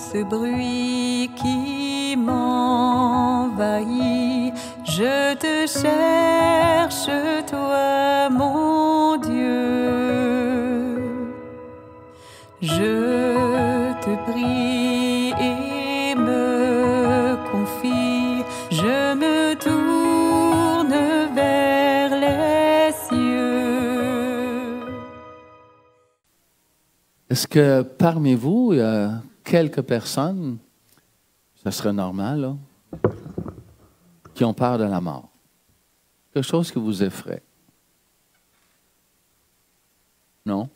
ce bruit qui m'envahit. Je te cherche, toi, mon Dieu. Je te prie et me confie. Je me tourne vers les cieux. Est-ce que parmi vous, il y a quelques personnes, ça serait normal, là, qui ont peur de la mort? Quelque chose qui vous effraie? Non?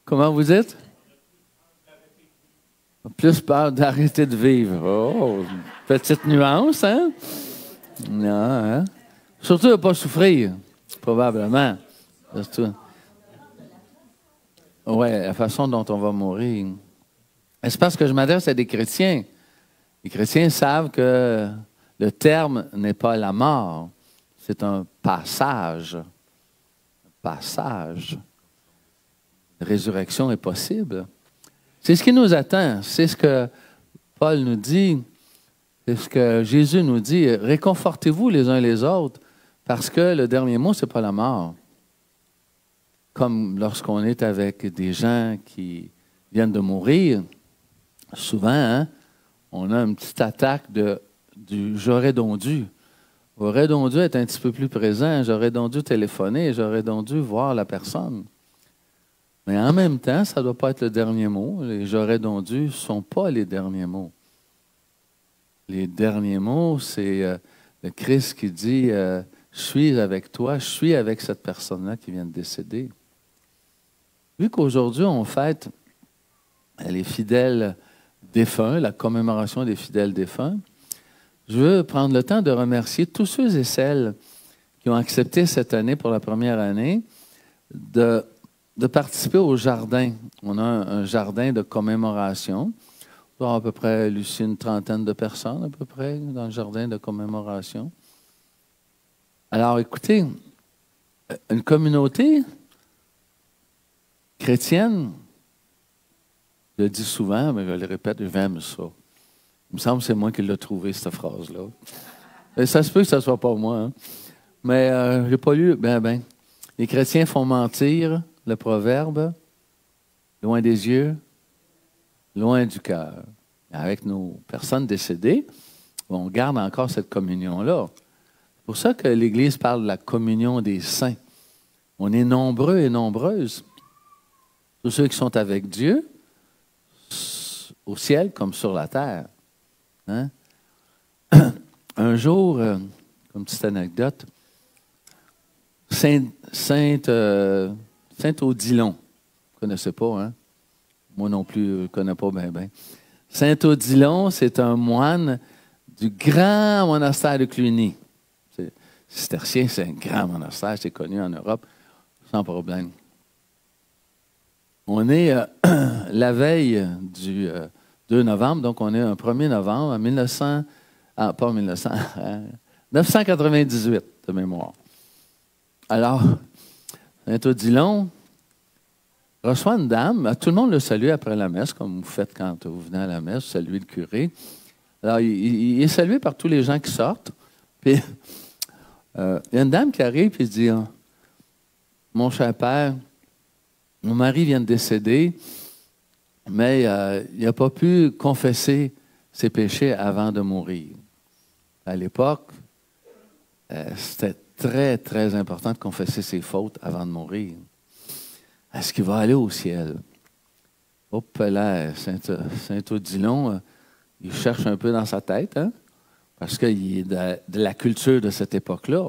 Comment vous dites? Plus peur d'arrêter de vivre. Oh, petite nuance, hein? Non, hein? Surtout de ne pas souffrir, probablement. Surtout. Oui, la façon dont on va mourir. C'est parce que je m'adresse à des chrétiens. Les chrétiens savent que le terme n'est pas la mort, c'est un passage. Un passage. La résurrection est possible. C'est ce qui nous attend. C'est ce que Paul nous dit. C'est ce que Jésus nous dit. Réconfortez-vous les uns les autres parce que le dernier mot, ce n'est pas la mort. Comme lorsqu'on est avec des gens qui viennent de mourir, souvent, hein, on a une petite attaque du « j'aurais donc dû ». J'aurais donc dû être un petit peu plus présent, j'aurais donc dû téléphoner, j'aurais donc dû voir la personne. Mais en même temps, ça ne doit pas être le dernier mot. Les « j'aurais donc dû » ne sont pas les derniers mots. Les derniers mots, c'est le Christ qui dit « je suis avec toi, je suis avec cette personne-là qui vient de décéder ». Vu qu'aujourd'hui, on fête les fidèles défunts, la commémoration des fidèles défunts, je veux prendre le temps de remercier tous ceux et celles qui ont accepté cette année, pour la première année, de participer au jardin. On a un jardin de commémoration. On a à peu près, Lucie, une trentaine de personnes à peu près dans le jardin de commémoration. Alors, écoutez, une communauté chrétienne, je le dis souvent, mais je le répète, j'aime ça. Il me semble que c'est moi qui l'ai trouvé, cette phrase-là. Et ça se peut que ce ne soit pas moi. Hein. Mais je n'ai pas lu. Les chrétiens font mentir, le proverbe, loin des yeux, loin du cœur. Avec nos personnes décédées, on garde encore cette communion-là. C'est pour ça que l'Église parle de la communion des saints. On est nombreux et nombreuses. Tous ceux qui sont avec Dieu, au ciel comme sur la terre. Hein? Un jour, comme petite anecdote, Saint-Odilon, vous ne connaissez pas, hein? Moi non plus, je ne connais pas bien. Saint-Odilon, c'est un moine du grand monastère de Cluny. Cistercien, c'est un grand monastère, c'est connu en Europe, sans problème. On est la veille du 2 novembre, donc on est un 1er novembre, en 998 de mémoire. Alors, Saint-Odilon reçoit une dame, tout le monde le salue après la messe, comme vous faites quand vous venez à la messe, vous saluez le curé. Alors, il est salué par tous les gens qui sortent. Puis, il y a une dame qui arrive et dit « Mon cher père, mon mari vient de décéder, mais il n'a pas pu confesser ses péchés avant de mourir. » À l'époque, c'était très, très important de confesser ses fautes avant de mourir. Est-ce qu'il va aller au ciel? Hop là, Saint-Odilon, il cherche un peu dans sa tête, hein? Parce qu'il est de la culture de cette époque-là.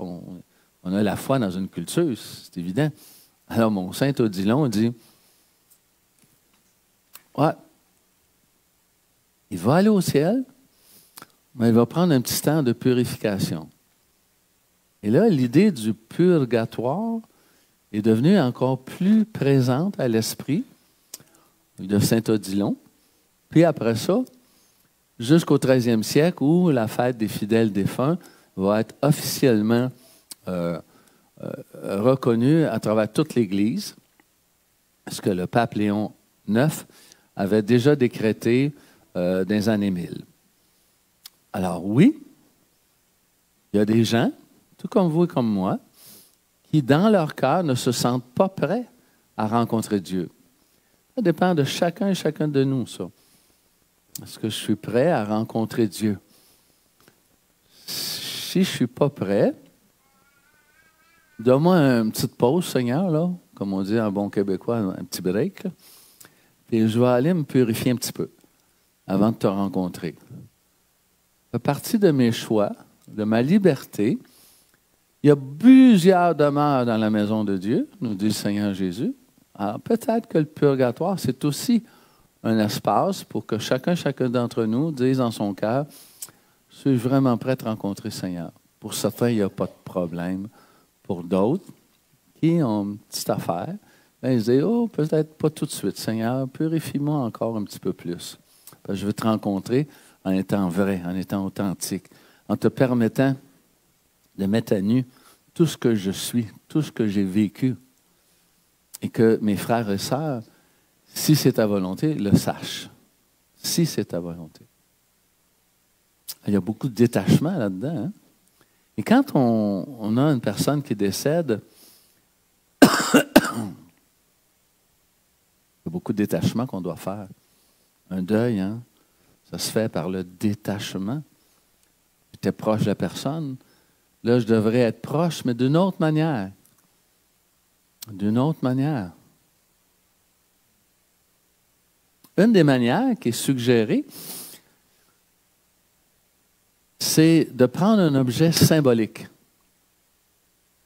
On a la foi dans une culture, c'est évident. Alors, mon Saint-Odilon dit, ouais, il va aller au ciel, mais il va prendre un petit temps de purification. Et là, l'idée du purgatoire est devenue encore plus présente à l'esprit de Saint-Odilon. Puis après ça, jusqu'au 13e siècle, où la fête des fidèles défunts va être officiellement reconnue à travers toute l'Église, parce que le pape Léon IX avait déjà décrété dans les années 1000. Alors oui, il y a des gens, tout comme vous et comme moi, qui, dans leur cœur, ne se sentent pas prêts à rencontrer Dieu. Ça dépend de chacun et chacun de nous, ça. Est-ce que je suis prêt à rencontrer Dieu? Si je ne suis pas prêt, donne-moi une petite pause, Seigneur, là, comme on dit en bon québécois, un petit break, là, et je vais aller me purifier un petit peu avant de te rencontrer. À partir de mes choix, de ma liberté, il y a plusieurs demeures dans la maison de Dieu, nous dit le Seigneur Jésus. Alors peut-être que le purgatoire, c'est aussi un espace pour que chacun d'entre nous dise dans son cœur, je suis vraiment prêt à rencontrer le Seigneur. Pour certains, il n'y a pas de problème. Pour d'autres, qui ont une petite affaire, ben, ils disent, oh, peut-être pas tout de suite, Seigneur, purifie-moi encore un petit peu plus. Parce que je veux te rencontrer en étant vrai, en étant authentique, en te permettant de mettre à nu tout ce que je suis, tout ce que j'ai vécu. Et que mes frères et sœurs, si c'est ta volonté, le sachent. Si c'est ta volonté. Il y a beaucoup de détachement là-dedans. Hein? Et quand on a une personne qui décède, il y a beaucoup de détachement qu'on doit faire. Un deuil, hein? Ça se fait par le détachement. J'étais proche de la personne. Là, je devrais être proche, mais d'une autre manière. D'une autre manière. Une des manières qui est suggérée, c'est de prendre un objet symbolique.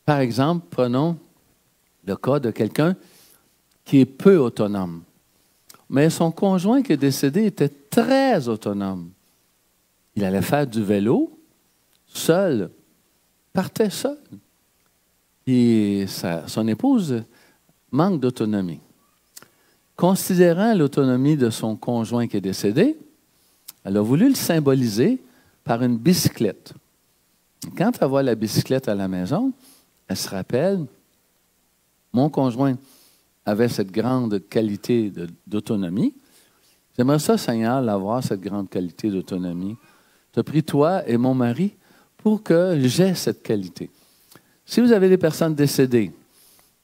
Par exemple, prenons le cas de quelqu'un qui est peu autonome. Mais son conjoint qui est décédé était très autonome. Il allait faire du vélo, seul, partait seul. Et son épouse manque d'autonomie. Considérant l'autonomie de son conjoint qui est décédé, elle a voulu le symboliser par une bicyclette. Quand elle voit la bicyclette à la maison, elle se rappelle, mon conjoint avait cette grande qualité d'autonomie. J'aimerais ça, Seigneur, l'avoir, cette grande qualité d'autonomie. Tu as pris toi et mon mari pour que j'aie cette qualité. Si vous avez des personnes décédées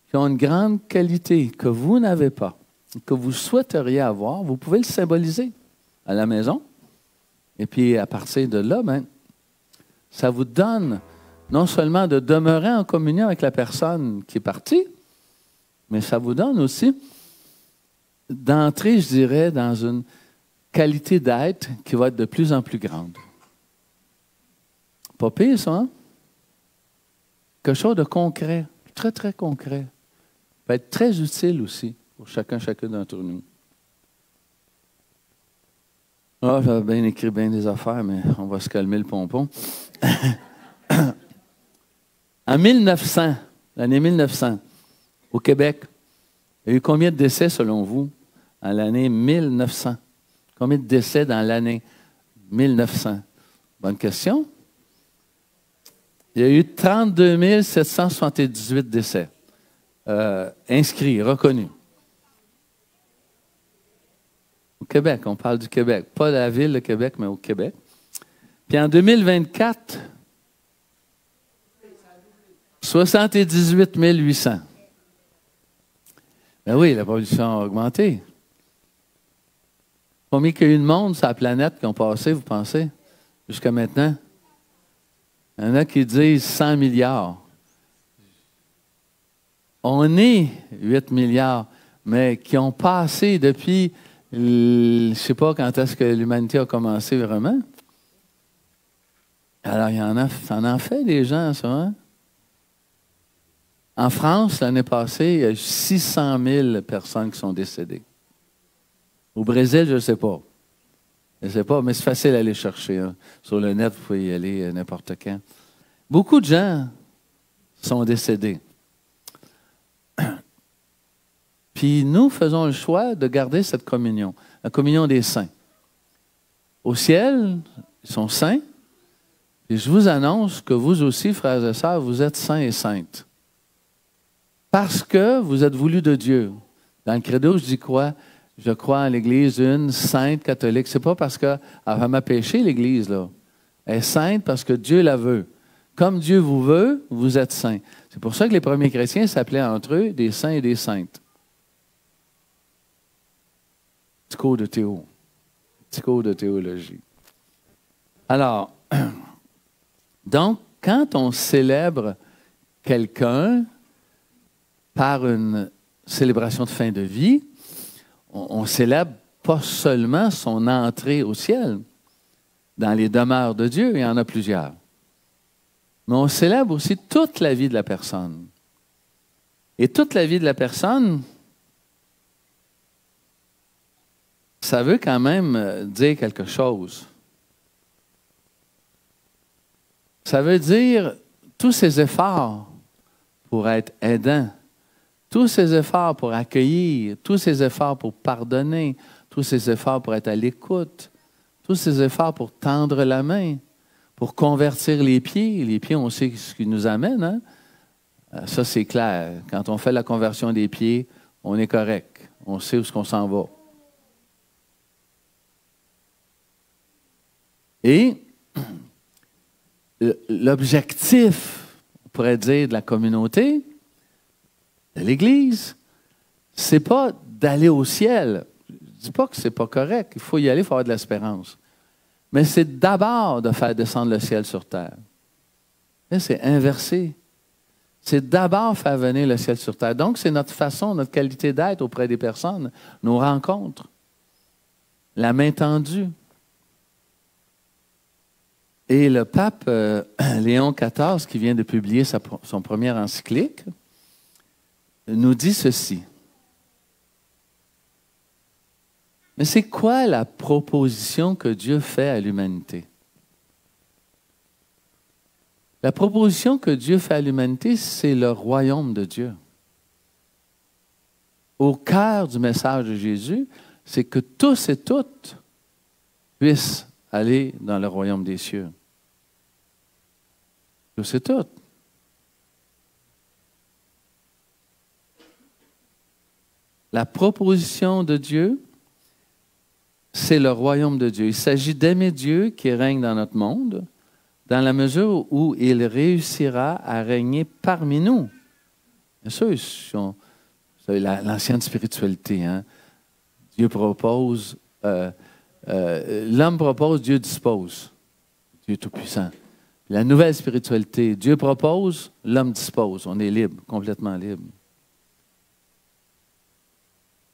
qui ont une grande qualité que vous n'avez pas, que vous souhaiteriez avoir, vous pouvez le symboliser à la maison. Et puis, à partir de là, ben, ça vous donne non seulement de demeurer en communion avec la personne qui est partie, mais ça vous donne aussi d'entrer, je dirais, dans une qualité d'être qui va être de plus en plus grande. Pas pire, ça, hein? Quelque chose de concret, très, très concret. Peut être très utile aussi pour chacun d'entre nous. Ah, j'avais bien écrit bien des affaires, mais on va se calmer le pompon. En 1900, l'année 1900, au Québec, il y a eu combien de décès selon vous en l'année 1900? Combien de décès dans l'année 1900? Bonne question. Il y a eu 32 778 décès inscrits, reconnus. Au Québec, on parle du Québec. Pas la ville de Québec, mais au Québec. Puis en 2024, 78 800. Ben oui, la pollution a augmenté. Combien qu'il y a eu de monde sur la planète qui ont passé, vous pensez, jusqu'à maintenant? Il y en a qui disent 100 milliards. On est 8 milliards, mais qui ont passé depuis, je ne sais pas quand est-ce que l'humanité a commencé vraiment. Alors, ça en fait des gens, ça, hein? En France, l'année passée, il y a eu 600 000 personnes qui sont décédées. Au Brésil, je ne sais pas. Je ne sais pas, mais c'est facile à aller chercher. Hein. Sur le net, vous pouvez y aller n'importe quand. Beaucoup de gens sont décédés. Puis nous faisons le choix de garder cette communion, la communion des saints. Au ciel, ils sont saints. Et je vous annonce que vous aussi, frères et sœurs, vous êtes saints et saintes. Parce que vous êtes voulus de Dieu. Dans le credo, je dis quoi? Je crois en l'Église une, sainte, catholique. C'est pas parce qu'elle m'a péché, l'Église, là. Elle est sainte parce que Dieu la veut. Comme Dieu vous veut, vous êtes saints. C'est pour ça que les premiers chrétiens s'appelaient entre eux des saints et des saintes. Petit cours de théo. Petit cours de théologie. Alors, donc, quand on célèbre quelqu'un par une célébration de fin de vie, on célèbre pas seulement son entrée au ciel. Dans les demeures de Dieu, il y en a plusieurs. Mais on célèbre aussi toute la vie de la personne. Et toute la vie de la personne, ça veut quand même dire quelque chose. Ça veut dire tous ses efforts pour être aidant, tous ses efforts pour accueillir, tous ses efforts pour pardonner, tous ses efforts pour être à l'écoute, tous ses efforts pour tendre la main, pour convertir les pieds. Les pieds, on sait ce qui nous amène, hein? Ça, c'est clair. Quand on fait la conversion des pieds, on est correct. On sait où est-ce qu'on s'en va. Et l'objectif, on pourrait dire, de la communauté, de l'Église, c'est pas d'aller au ciel. Je ne dis pas que c'est pas correct. Il faut y aller, il faut avoir de l'espérance. Mais c'est d'abord de faire descendre le ciel sur terre. Là, c'est inversé. C'est d'abord faire venir le ciel sur terre. Donc, c'est notre façon, notre qualité d'être auprès des personnes, nos rencontres, la main tendue. Et le pape Léon XIV, qui vient de publier son première encyclique, nous dit ceci. Mais c'est quoi la proposition que Dieu fait à l'humanité? La proposition que Dieu fait à l'humanité, c'est le royaume de Dieu. Au cœur du message de Jésus, c'est que tous et toutes puissent aller dans le royaume des cieux. Tous et toutes. La proposition de Dieu, c'est le royaume de Dieu. Il s'agit d'aimer Dieu qui règne dans notre monde, dans la mesure où il réussira à régner parmi nous. Bien sûr, l'ancienne spiritualité, hein? Dieu propose, l'homme propose, Dieu dispose. Dieu tout-puissant. La nouvelle spiritualité, Dieu propose, l'homme dispose. On est libre, complètement libre.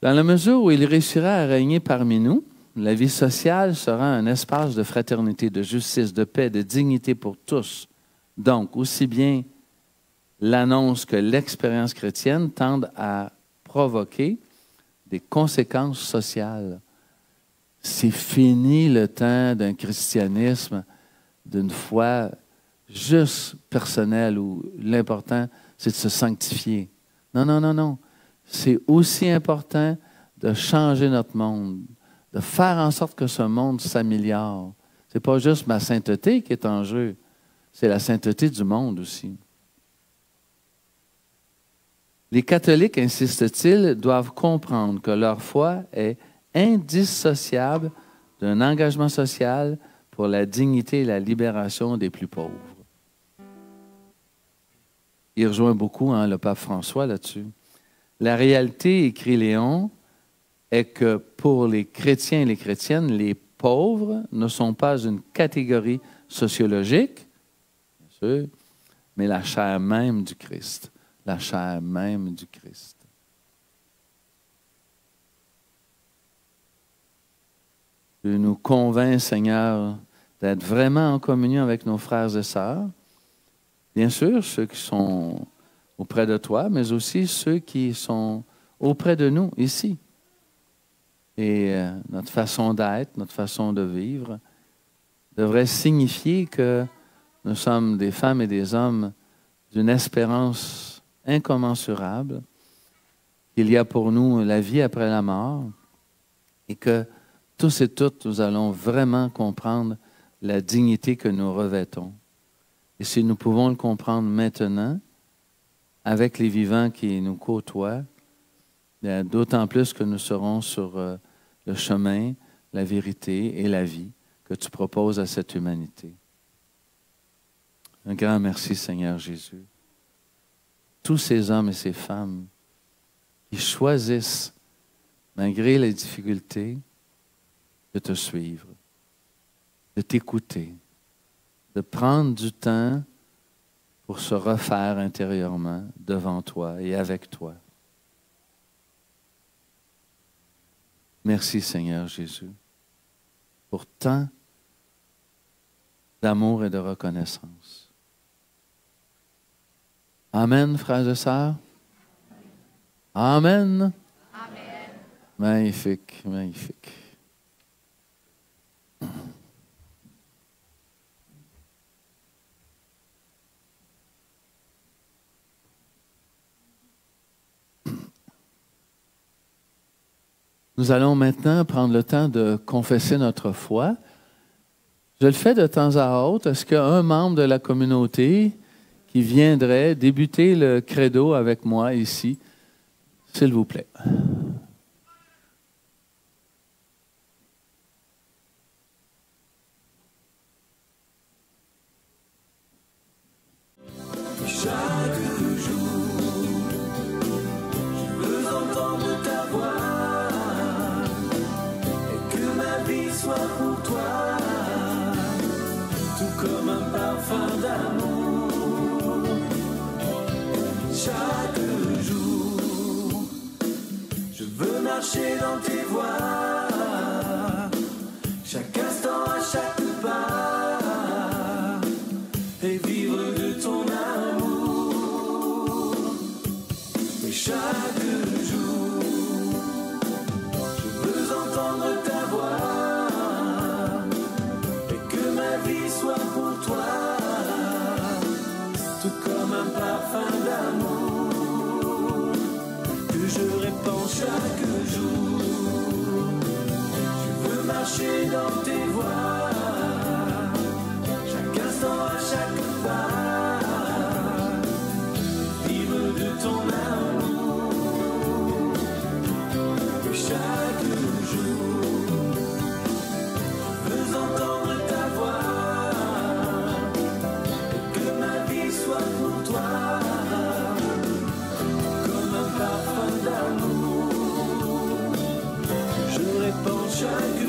Dans la mesure où il réussira à régner parmi nous, la vie sociale sera un espace de fraternité, de justice, de paix, de dignité pour tous. Donc, aussi bien l'annonce que l'expérience chrétienne tendent à provoquer des conséquences sociales. C'est fini le temps d'un christianisme, d'une foi juste personnelle où l'important, c'est de se sanctifier. Non, non, non, non. C'est aussi important de changer notre monde, de faire en sorte que ce monde s'améliore. Ce n'est pas juste ma sainteté qui est en jeu, c'est la sainteté du monde aussi. Les catholiques, insiste-t-il, doivent comprendre que leur foi est indissociable d'un engagement social pour la dignité et la libération des plus pauvres. Il rejoint beaucoup le pape François là-dessus. La réalité, écrit Léon, est que pour les chrétiens et les chrétiennes, les pauvres ne sont pas une catégorie sociologique, bien sûr, mais la chair même du Christ. La chair même du Christ. Tu nous convaincs, Seigneur, d'être vraiment en communion avec nos frères et sœurs. Bien sûr, ceux qui sont auprès de toi, mais aussi ceux qui sont auprès de nous, ici. Et notre façon d'être, notre façon de vivre devrait signifier que nous sommes des femmes et des hommes d'une espérance incommensurable, qu'il y a pour nous la vie après la mort et que tous et toutes, nous allons vraiment comprendre la dignité que nous revêtons. Et si nous pouvons le comprendre maintenant, avec les vivants qui nous côtoient, d'autant plus que nous serons sur le chemin, la vérité et la vie que tu proposes à cette humanité. Un grand merci, Seigneur Jésus. Tous ces hommes et ces femmes qui choisissent, malgré les difficultés, de te suivre, de t'écouter, de prendre du temps pour se refaire intérieurement devant toi et avec toi. Merci, Seigneur Jésus, pour tant d'amour et de reconnaissance. Amen, frères et sœurs. Amen. Amen. Magnifique, magnifique. Nous allons maintenant prendre le temps de confesser notre foi. Je le fais de temps à autre. Est-ce qu'il y a un membre de la communauté qui viendrait débuter le credo avec moi ici, s'il vous plaît? Marcher dans tes voies, chaque instant, à chaque pas, et vivre de ton amour. Et chaque jour, je veux entendre ta voix, et que ma vie soit pour toi, tout comme un parfum d'amour, que je répands chaque jour. Je veux marcher dans tes voies, chaque instant, à chaque pas, vivre de ton amour. Et chaque jour, je veux entendre ta voix, et que ma vie soit pour toi, comme un parfum d'amour. Je répands chaque